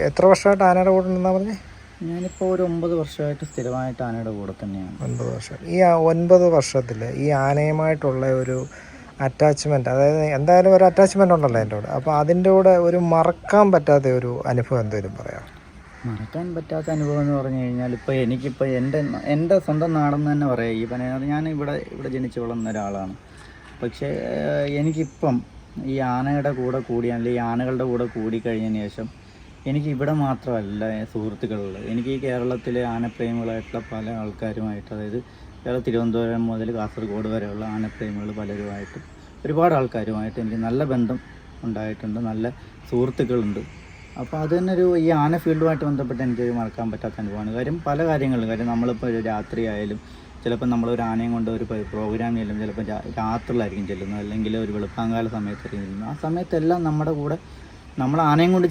എത്ര വർഷമായിട്ട് ആനയുടെ കൂടെ നിന്നാ പറഞ്ഞേ? ഞാനിപ്പോൾ ഒരു 9 വർഷമായിട്ട് സ്ഥിരമായിട്ട് ആനയുടെ കൂടെ തന്നെയാണ്. 9 വർഷം. ഈ 9 വർഷത്തിൽ ഈ ആനയുമായിട്ടുള്ള ഒരു അറ്റാച്ച്മെൻറ്റ്, അതായത് എന്തായാലും ഒരു അറ്റാച്ച്മെൻ്റ് ഉണ്ടല്ലോ എൻ്റെ കൂടെ, അപ്പോൾ അതിൻ്റെ കൂടെ ഒരു മറക്കാൻ പറ്റാത്ത ഒരു അനുഭവം എന്തെങ്കിലും പറയാം? മറക്കാൻ പറ്റാത്ത അനുഭവം എന്ന് പറഞ്ഞു കഴിഞ്ഞാൽ ഇപ്പോൾ എനിക്കിപ്പോൾ എൻ്റെ സ്വന്തം നാടെന്ന് തന്നെ പറയാം. ഈ പറയുന്നത് ഞാൻ ഇവിടെ ജനിച്ചു വളർന്ന ഒരാളാണ്. പക്ഷേ എനിക്കിപ്പം ഈ ആനയുടെ കൂടെ അല്ലെങ്കിൽ ഈ ആനകളുടെ കൂടെ കൂടിക്കഴിഞ്ഞതിന് ശേഷം എനിക്ക് ഇവിടെ മാത്രമല്ല സുഹൃത്തുക്കളുള്ളത്. എനിക്ക് ഈ കേരളത്തിലെ ആനപ്രേമികളായിട്ടുള്ള പല ആൾക്കാരുമായിട്ട്, അതായത് തിരുവനന്തപുരം മുതൽ കാസർഗോഡ് വരെയുള്ള ആനപ്രേമികൾ പലരുമായിട്ട്, ഒരുപാട് ആൾക്കാരുമായിട്ട് എനിക്ക് നല്ല ബന്ധം ഉണ്ടായിട്ടുണ്ട്, നല്ല സുഹൃത്തുക്കളുണ്ട്. അപ്പോൾ അത് തന്നെ ഈ ആന ഫീൽഡുമായിട്ട് ബന്ധപ്പെട്ട് എനിക്കൊരു മറക്കാൻ പറ്റാത്ത അനുഭവമാണ്. പല കാര്യങ്ങളും നമ്മളിപ്പോൾ ഒരു രാത്രി ആയാലും ചിലപ്പോൾ നമ്മളൊരു ആനയും കൊണ്ട് ഒരു പ്രോഗ്രാം ചെല്ലും, ചിലപ്പോൾ രാത്രിയിലായിരിക്കും ചെല്ലുന്നത്, അല്ലെങ്കിൽ ഒരു വെളുപ്പാങ്കാല സമയത്തായിരിക്കും ചെല്ലുന്നത്. ആ സമയത്തെല്ലാം നമ്മുടെ കൂടെ നമ്മൾ ആനയും കൊണ്ട്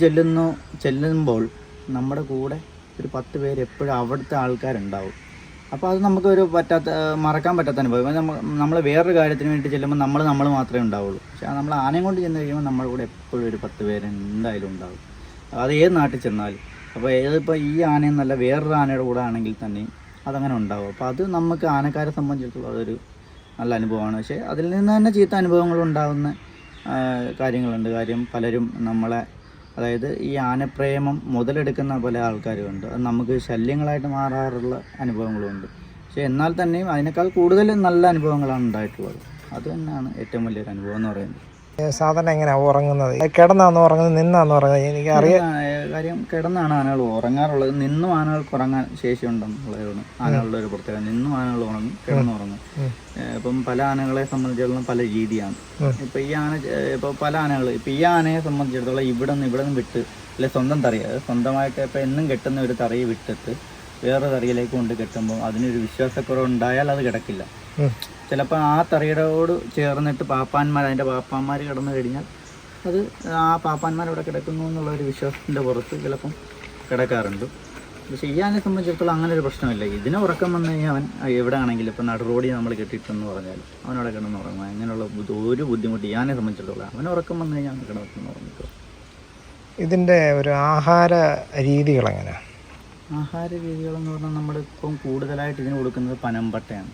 ചെല്ലുമ്പോൾ നമ്മുടെ കൂടെ ഒരു 10 പേര് എപ്പോഴും അവിടുത്തെ ആൾക്കാരുണ്ടാവും. അപ്പോൾ അത് നമുക്കൊരു മറക്കാൻ പറ്റാത്ത അനുഭവം. നമ്മൾ വേറൊരു കാര്യത്തിന് വേണ്ടി ചെല്ലുമ്പോൾ നമ്മൾ മാത്രമേ ഉണ്ടാവുള്ളൂ. പക്ഷേ നമ്മൾ ആനയും കൊണ്ട് ചെന്ന് കഴിയുമ്പോൾ നമ്മുടെ കൂടെ എപ്പോഴും ഒരു 10 പേര് എന്തായാലും ഉണ്ടാവും, അത് ഏത് നാട്ടിൽ ചെന്നാലും. അപ്പോൾ ഏതിപ്പോൾ ഈ ആനയെന്നല്ല വേറൊരു ആനയുടെ കൂടെ ആണെങ്കിൽ തന്നെയും അതങ്ങനെ ഉണ്ടാവും. അപ്പോൾ അത് നമുക്ക് ആനക്കാരെ സംബന്ധിച്ചിടത്തോളം അതൊരു നല്ല അനുഭവമാണ്. പക്ഷേ അതിൽ നിന്ന് തന്നെ ചീത്ത അനുഭവങ്ങളുണ്ടാകുന്ന കാര്യങ്ങളുണ്ട്. പലരും നമ്മളെ, അതായത് ഈ ആനപ്രേമം മുതലെടുക്കുന്ന പല ആൾക്കാരുമുണ്ട്. അത് നമുക്ക് ശല്യങ്ങളായിട്ട് മാറാറുള്ള അനുഭവങ്ങളുമുണ്ട്. പക്ഷേ എന്നാൽ തന്നെയും അതിനേക്കാൾ കൂടുതൽ നല്ല അനുഭവങ്ങളാണ് ഉണ്ടായിട്ടുള്ളത്. അത് തന്നെയാണ് ഏറ്റവും വലിയൊരു അനുഭവം എന്ന് പറയുന്നത്. സാധാരണ എങ്ങനെയാണ് ഉറങ്ങുന്നത്? കിടന്നാണോ ഉറങ്ങുന്നത്, നിന്നാണോ ഉറങ്ങുന്നത്? എനിക്കറിയാം. കിടന്നാണ് ആനകൾ ഉറങ്ങാറുള്ളത്. നിന്നും ആനകൾക്ക് ഉറങ്ങാൻ ശേഷിയുണ്ടെന്നുള്ളതാണ് ആനകളുടെ ഒരു പ്രത്യേകത. നിന്നും ആനകൾ ഉറങ്ങും, കിടന്നുറങ്ങും. ഇപ്പം പല ആനകളെ സംബന്ധിച്ചിടത്തോളം പല രീതിയാണ്. ഇപ്പോൾ പല ആനകൾ, ഇപ്പോൾ ഈ ആനയെ സംബന്ധിച്ചിടത്തോളം ഇവിടെ നിന്ന് വിട്ട്, അല്ലെങ്കിൽ സ്വന്തം തറി, സ്വന്തമായിട്ട് ഇപ്പോൾ എന്നും കെട്ടുന്ന ഒരു തറിയെ വിട്ടിട്ട് വേറെ തറിയിലേക്ക് കൊണ്ട് കെട്ടുമ്പോൾ അതിനൊരു വിശ്വാസക്കുറവ് ഉണ്ടായാൽ അത് കിടക്കില്ല. ചിലപ്പോൾ ആ തറിയോട് ചേർന്നിട്ട് അതിൻ്റെ പാപ്പാന്മാർ കിടന്നു കഴിഞ്ഞാൽ അത് ആ പാപ്പാന്മാർ ഇവിടെ കിടക്കുന്നു എന്നുള്ളൊരു വിശ്വാസത്തിൻ്റെ പുറത്ത് ചിലപ്പം കിടക്കാറുണ്ട്. പക്ഷേ ഈ ആനയെ സംബന്ധിച്ചിടത്തോളം അങ്ങനെ ഒരു പ്രശ്നമില്ല. ഇതിനെ ഉറക്കം വന്നു കഴിഞ്ഞാൽ അവൻ എവിടെ ആണെങ്കിലും ഇപ്പോൾ നടുറോഡിൽ നമ്മൾ കെട്ടിയിട്ടെന്ന് പറഞ്ഞാൽ അവനവിടെ കിടന്ന് ഉറങ്ങുക, അങ്ങനെയുള്ള ഒരു ബുദ്ധിമുട്ട് ഈ ആനയെ സംബന്ധിച്ചിടത്തോളം. അവൻ ഉറക്കം വന്നു കഴിഞ്ഞാൽ അവൻ കിടന്ന് ഉറങ്ങിക്കോ. ഇതിൻ്റെ ഒരു ആഹാര രീതികൾ എങ്ങനെയാണ്? ആഹാര രീതികളെന്ന് പറഞ്ഞാൽ നമ്മളിപ്പം കൂടുതലായിട്ട് ഇതിന് കൊടുക്കുന്നത് പനമ്പട്ടയാണ്.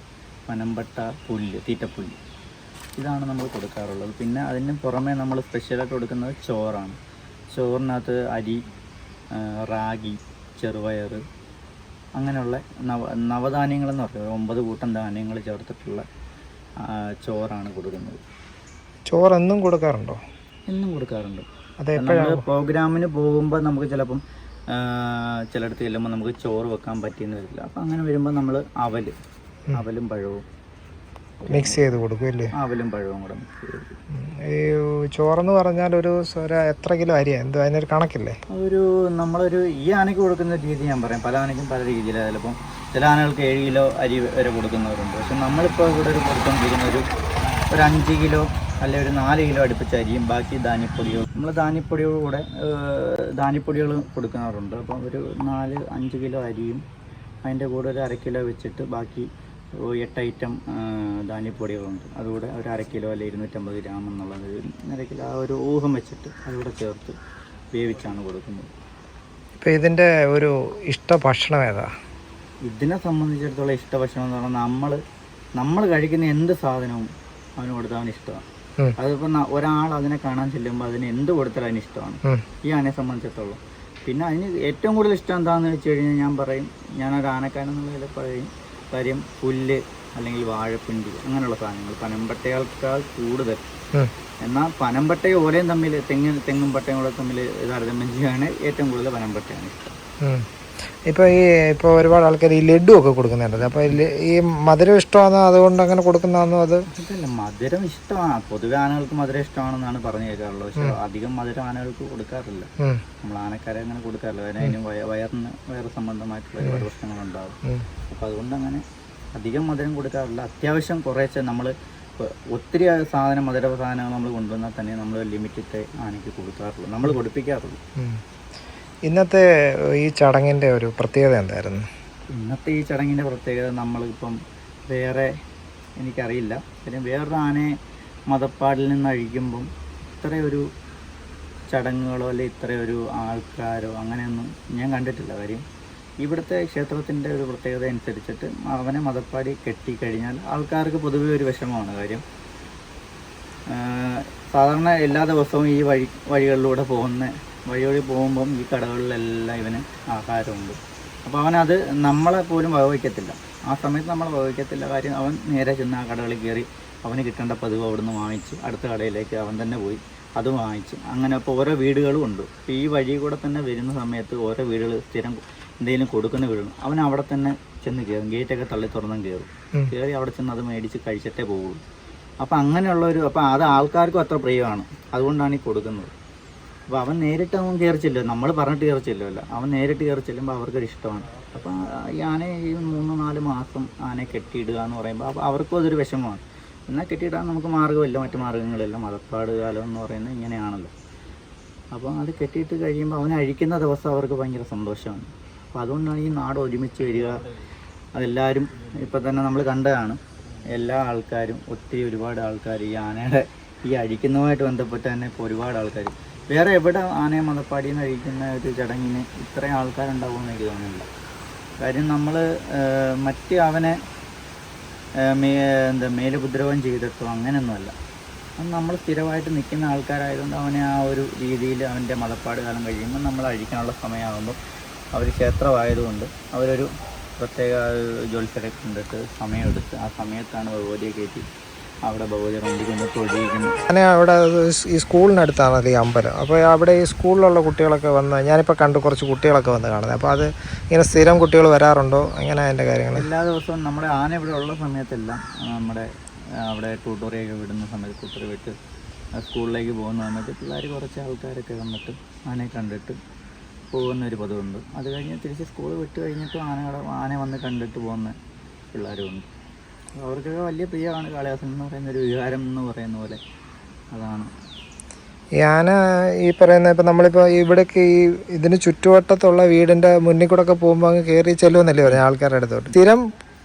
പനമ്പട്ട, പുല്ല്, തീറ്റപ്പുല്ല്, ഇതാണ് നമ്മൾ കൊടുക്കാറുള്ളത്. പിന്നെ അതിന് പുറമെ നമ്മൾ സ്പെഷ്യലായിട്ട് കൊടുക്കുന്നത് ചോറാണ്. ചോറിനകത്ത് അരി, റാഗി, ചെറുപയർ, അങ്ങനെയുള്ള നവധാന്യങ്ങളെന്ന് പറയുന്നത് 9 കൂട്ടം ധാന്യങ്ങൾ ചേർത്തിട്ടുള്ള ചോറാണ് കൊടുക്കുന്നത്. ചോറ് എന്നും കൊടുക്കാറുണ്ടോ? എന്നും കൊടുക്കാറുണ്ട്. നമ്മൾ പ്രോഗ്രാമിന് പോകുമ്പോൾ നമുക്ക് ചിലപ്പം ചിലയിടത്ത് ചെല്ലുമ്പോൾ നമുക്ക് ചോറ് വെക്കാൻ പറ്റിയെന്ന് വരില്ല. അപ്പം അങ്ങനെ വരുമ്പോൾ നമ്മൾ അവലും പഴവും മിക്സ് ചെയ്ത് കൊടുക്കും അല്ലേ? അവലും പഴവും കൂടെ മിക്സ് ചെയ്ത്. ഈ ചോറെന്ന് പറഞ്ഞാൽ ഒരു എത്ര കിലോ അരിയാണ്? എന്തോ അതിനൊരു കണക്കില്ലേ? നമ്മളൊരു ഈ ആനയ്ക്ക് കൊടുക്കുന്ന രീതി ഞാൻ പറയാം. പല ആനയ്ക്കും പല രീതിയിലാണ്. ചിലപ്പം ചില ആനകൾക്ക് 7 കിലോ അരി വരെ കൊടുക്കുന്നവരുണ്ട്. പക്ഷെ നമ്മളിപ്പോൾ ഇവിടെ കൊടുത്തുകൊണ്ടിരിക്കുന്ന ഒരു 5 കിലോ അല്ലെങ്കിൽ ഒരു 4 കിലോ അടുപ്പിച്ച അരിയും ബാക്കി ധാന്യപ്പൊടികൾ, നമ്മൾ ധാന്യപ്പൊടികൾ കൊടുക്കുന്നവരുണ്ട്. അപ്പം ഒരു 4-5 കിലോ അരിയും അതിൻ്റെ കൂടെ ഒരു 1/2 കിലോ വെച്ചിട്ട് ബാക്കി 8 ഐറ്റം ധാന്യപ്പൊടികളുണ്ട്. അതുകൂടെ ഒരു 1/2 കിലോ അല്ലെങ്കിൽ 250 ഗ്രാം എന്നുള്ളത് 1/2 കിലോ ആ ഒരു ഊഹം വെച്ചിട്ട് അതുകൂടെ ചേർത്ത് വേവിച്ചാണ് കൊടുക്കുന്നത്. ഇപ്പോൾ ഇതിൻ്റെ ഒരു ഇഷ്ട ഭക്ഷണം ഏതാ? ഇതിനെ സംബന്ധിച്ചിടത്തോളം ഇഷ്ട ഭക്ഷണം എന്ന് പറഞ്ഞാൽ നമ്മൾ കഴിക്കുന്ന എന്ത് സാധനവും അവന് കൊടുത്താൽ അവന് ഇഷ്ടമാണ്. അതിപ്പോൾ ഒരാൾ അതിനെ കാണാൻ ചെല്ലുമ്പോൾ അതിന് എന്ത് കൊടുത്താലും അതിന് ഇഷ്ടമാണ് ഈ ആനയെ സംബന്ധിച്ചിടത്തോളം. പിന്നെ അതിന് ഏറ്റവും കൂടുതൽ ഇഷ്ടം എന്താണെന്ന് വെച്ച് കഴിഞ്ഞാൽ ഞാനൊരു ആനക്കാരെന്നുള്ള കാര്യം പുല്ല് അല്ലെങ്കിൽ വാഴപ്പിണ്ടി അങ്ങനെയുള്ള സാധനങ്ങൾ, പനമ്പട്ടയേക്കാൾ കൂടുതൽ. എന്നാൽ പനമ്പട്ടയും ഓലയും തമ്മിൽ തെങ്ങും പട്ടയും കൂടെ തമ്മിൽ താരതമ്യം ചെയ്യുകയാണ് ഏറ്റവും കൂടുതൽ പനമ്പട്ടയാണ് ഇഷ്ടം. ഇപ്പോൾ ഒരുപാട് ആൾക്കാർ ഈ ലഡു ഒക്കെ കൊടുക്കുന്നുണ്ടല്ലോ. അപ്പോൾ ഈ മധുരം ഇഷ്ടമാണോ അതുകൊണ്ട് അങ്ങനെ കൊടുക്കുന്നതാണോ? അതല്ല, മധുരം ഇഷ്ടമാണ്. പൊതുവെ ആനകൾക്ക് മധുരം ഇഷ്ടമാണെന്നാണ് പറഞ്ഞു കേൾക്കാറുള്ളത്. പക്ഷെ അധികം മധുരം ആനകൾക്ക് കൊടുക്കാറില്ല. നമ്മൾ ആനക്കാരെ അങ്ങനെ കൊടുക്കാറില്ല. അതിന് വയറിന് വേറെ സംബന്ധമായിട്ടുള്ള ഒരുപാട് പ്രശ്നങ്ങളുണ്ടാകും. അപ്പോൾ അതുകൊണ്ട് അങ്ങനെ അധികം മധുരം കൊടുക്കാറില്ല. അത്യാവശ്യം കുറേശ്ശെ നമ്മൾ ഒത്തിരി മധുര സാധനങ്ങൾ നമ്മൾ കൊണ്ടുവന്നാൽ തന്നെ നമ്മൾ ലിമിറ്റിട്ട് ആനയ്ക്ക് കൊടുക്കാറുള്ളൂ, നമ്മൾ കൊടുപ്പിക്കാറുള്ളൂ. ഇന്നത്തെ ഈ ചടങ്ങിൻ്റെ ഒരു പ്രത്യേകത എന്തായിരുന്നു? ഇന്നത്തെ ഈ ചടങ്ങിൻ്റെ പ്രത്യേകത നമ്മളിപ്പം വേറെ എനിക്കറിയില്ല. പിന്നെ വേറൊരു ആനയെ മതപ്പാടിൽ നിന്ന് അഴിക്കുമ്പം ഇത്രയൊരു ചടങ്ങുകളോ അല്ലെ ഇത്രയൊരു ആൾക്കാരോ അങ്ങനെയൊന്നും ഞാൻ കണ്ടിട്ടില്ല. കാര്യം ഇവിടുത്തെ ക്ഷേത്രത്തിൻ്റെ ഒരു പ്രത്യേകത അനുസരിച്ചിട്ട് അവനെ മദപ്പാടി കെട്ടിക്കഴിഞ്ഞാൽ ആൾക്കാർക്ക് പൊതുവെ ഒരു വിഷമമാണ്. കാര്യം സാധാരണ എല്ലാ ദിവസവും ഈ വഴികളിലൂടെ വഴി പോകുമ്പം ഈ കടകളിലെല്ലാം ഇവന് ആഹാരമുണ്ട്. അപ്പോൾ അവനത് നമ്മളെ പോലും വകവയ്ക്കത്തില്ല. ആ സമയത്ത് നമ്മളെ വകവയ്ക്കത്തില്ല. കാര്യം അവൻ നേരെ ചെന്ന് ആ കടകളിൽ കയറി അവന് കിട്ടേണ്ട പതിവ് അവിടുന്ന് വാങ്ങിച്ച് അടുത്ത കടയിലേക്ക് അവൻ തന്നെ പോയി അത് വാങ്ങിച്ച് അങ്ങനെ. അപ്പോൾ ഓരോ വീടുകളും ഉണ്ട്. അപ്പോൾ ഈ വഴി കൂടെ തന്നെ വരുന്ന സമയത്ത് ഓരോ വീടുകൾ സ്ഥിരം എന്തെങ്കിലും കൊടുക്കുന്ന വീടുകൾ അവൻ അവിടെ തന്നെ ചെന്ന് കയറും. ഗേറ്റൊക്കെ തള്ളി തുറന്നും കയറി അവിടെ ചെന്ന് അത് മേടിച്ച് കഴിച്ചിട്ടേ പോകുള്ളൂ. അപ്പോൾ അങ്ങനെയുള്ളൊരു അപ്പോൾ അത് ആൾക്കാർക്കും അത്ര പ്രിയമാണ്. അതുകൊണ്ടാണ് ഈ കൊടുക്കുന്നത്. അപ്പോൾ അവൻ നേരിട്ട് അവൻ കയറിച്ചില്ലോ, നമ്മൾ പറഞ്ഞിട്ട് കയറിച്ചില്ലല്ലോ, അവൻ നേരിട്ട് കയറി ചെല്ലുമ്പോൾ അവർക്കൊരു ഇഷ്ടമാണ്. അപ്പോൾ ഈ ആനയെ ഈ 3-4 മാസം ആനയെ കെട്ടിയിടുക എന്ന് പറയുമ്പോൾ അപ്പോൾ അവർക്കും അതൊരു വിഷമമാണ്. എന്നാൽ കെട്ടിയിടാൻ നമുക്ക് മാർഗ്ഗമില്ല, മറ്റു മാർഗ്ഗങ്ങളില്ല. മദപ്പാട് കാലം എന്ന് പറയുന്നത് ഇങ്ങനെയാണല്ലോ. അപ്പോൾ അത് കെട്ടിയിട്ട് കഴിയുമ്പോൾ അവനെ അഴിക്കുന്ന ദിവസം അവർക്ക് ഭയങ്കര സന്തോഷമാണ്. അപ്പോൾ അതുകൊണ്ടാണ് ഈ നാട് ഒരുമിച്ച് വരിക. അതെല്ലാവരും ഇപ്പം തന്നെ നമ്മൾ കണ്ടതാണ്. എല്ലാ ആൾക്കാരും ഒരുപാട് ആൾക്കാർ ഈ ആനയുടെ ഈ അഴിക്കുന്നതുമായിട്ട് ബന്ധപ്പെട്ട് തന്നെ ഇപ്പോൾ ഒരുപാട് ആൾക്കാർ വേറെ എവിടെ ആനയെ മദപ്പാടിയിൽ നിന്ന് അഴിക്കുന്ന ഒരു ചടങ്ങിന് ഇത്രയും ആൾക്കാരുണ്ടാവുമെന്ന് എനിക്ക് തോന്നുന്നില്ല. കാര്യം നമ്മൾ മറ്റ് അവനെ മേലുപദ്രവം ചെയ്തിട്ടോ അങ്ങനെയൊന്നുമല്ല. അത് നമ്മൾ സ്ഥിരമായിട്ട് നിൽക്കുന്ന ആൾക്കാരായതുകൊണ്ട് അവനെ ആ ഒരു രീതിയിൽ അവൻ്റെ മദപ്പാട് കാലം കഴിയുമ്പോൾ നമ്മൾ അഴിക്കാനുള്ള സമയമാകുമ്പോൾ അവർ ക്ഷേത്രമായതുകൊണ്ട് അവരൊരു പ്രത്യേക ജ്യോത്സ്യരെ കണ്ടിട്ട് സമയമെടുത്ത് ആ സമയത്താണ് ഭഗവതിയെ കയറ്റി അവിടെ ഭഗവതി റൗണ്ടിൽ തൊഴിയിക്കുന്നു. ഞാൻ അവിടെ ഈ സ്കൂളിനടുത്താണല്ലോ ഈ അമ്പലം. അപ്പോൾ അവിടെ ഈ സ്കൂളിലുള്ള കുട്ടികളൊക്കെ വന്ന് ഞാനിപ്പോൾ കണ്ടു കുറച്ച് കുട്ടികളൊക്കെ വന്ന് കാണുന്നത്. അപ്പോൾ അത് ഇങ്ങനെ സ്ഥിരം കുട്ടികൾ വരാറുണ്ടോ? എങ്ങനെ അതിൻ്റെ കാര്യങ്ങൾ? എല്ലാ ദിവസവും നമ്മുടെ ആന ഇവിടെ ഉള്ള സമയത്തെല്ലാം നമ്മുടെ അവിടെ ട്യൂട്ടോറിയൊക്കെ വിടുന്ന സമയത്ത് ട്യൂട്ടോറി വിട്ട് സ്കൂളിലേക്ക് പോകുന്ന സമയത്ത് പിള്ളേർ കുറച്ച് ആൾക്കാരൊക്കെ വന്നിട്ട് ആനയെ കണ്ടിട്ട് പോകുന്നൊരു പതിവുണ്ട്. അത് കഴിഞ്ഞ് തിരിച്ച് സ്കൂൾ വിട്ട് കഴിഞ്ഞിട്ടും ആന വന്ന് കണ്ടിട്ട് പോകുന്ന പിള്ളേരുമുണ്ട്. അവർക്കൊക്കെ വലിയ പ്രിയമാണ് കാളിദാസൻ എന്ന് പറയുന്ന ഒരു വികാരം എന്ന് പറയുന്ന പോലെ. അതാണ് ഈ ആന ഈ പറയുന്ന ഇപ്പം നമ്മളിപ്പോൾ ഇവിടേക്ക് ഈ ഇതിന് ചുറ്റുവട്ടത്തുള്ള വീടിൻ്റെ മുന്നിൽ കൂടെ ഒക്കെ പോകുമ്പോൾ അങ്ങ് കയറി ചെല്ലുമെന്നല്ലേ പറഞ്ഞ ആൾക്കാരുടെ അടുത്തോട്ട്. സ്ഥിരം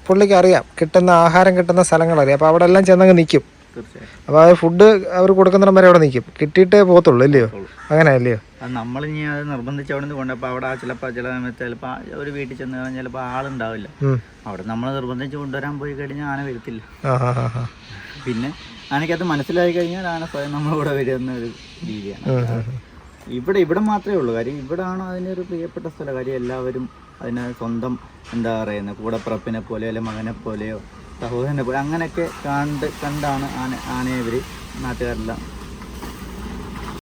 പുള്ളിക്ക് അറിയാം, കിട്ടുന്ന ആഹാരം കിട്ടുന്ന സ്ഥലങ്ങളറിയാം. അപ്പോൾ അവിടെ എല്ലാം ചെന്നങ്ങ് നിൽക്കും. തീർച്ചയായും. അപ്പോൾ ആ ഫുഡ് അവർ കൊടുക്കുന്നിടം വരെ അവിടെ നിൽക്കും, കിട്ടിയിട്ടേ പോകത്തുള്ളൂ അല്ലയോ? അങ്ങനെ അല്ലയോ? അത് നമ്മളിനി അത് നിർബന്ധിച്ച് അവിടെ നിന്ന് കൊണ്ടപ്പോൾ അവിടെ ചിലപ്പോൾ ചില സമയത്ത് ചിലപ്പോൾ ഒരു വീട്ടിൽ ചെന്ന് കഴിഞ്ഞാൽ ചിലപ്പോൾ ആളുണ്ടാവില്ല. അവിടെ നമ്മൾ നിർബന്ധിച്ച് കൊണ്ടുവരാൻ പോയി കഴിഞ്ഞാൽ ആന വരത്തില്ല. പിന്നെ ആനയ്ക്കത് മനസ്സിലായി കഴിഞ്ഞാൽ ആന സ്വയം നമ്മളിവിടെ വരുന്ന ഒരു രീതിയാണ്. ഇവിടെ മാത്രമേ ഉള്ളൂ. കാര്യം ഇവിടാണ് അതിനൊരു പ്രിയപ്പെട്ട സ്ഥലം. കാര്യം എല്ലാവരും അതിനെ സ്വന്തം എന്താ പറയുന്നത് കൂടപ്പിറപ്പിനെ പോലെയോ അല്ലെങ്കിൽ മകനെ പോലെയോ സഹോദരനെ പോലെ അങ്ങനെയൊക്കെ കണ്ടാണ് ആനയെ ഇവർ നാട്ടുകാരെല്ലാം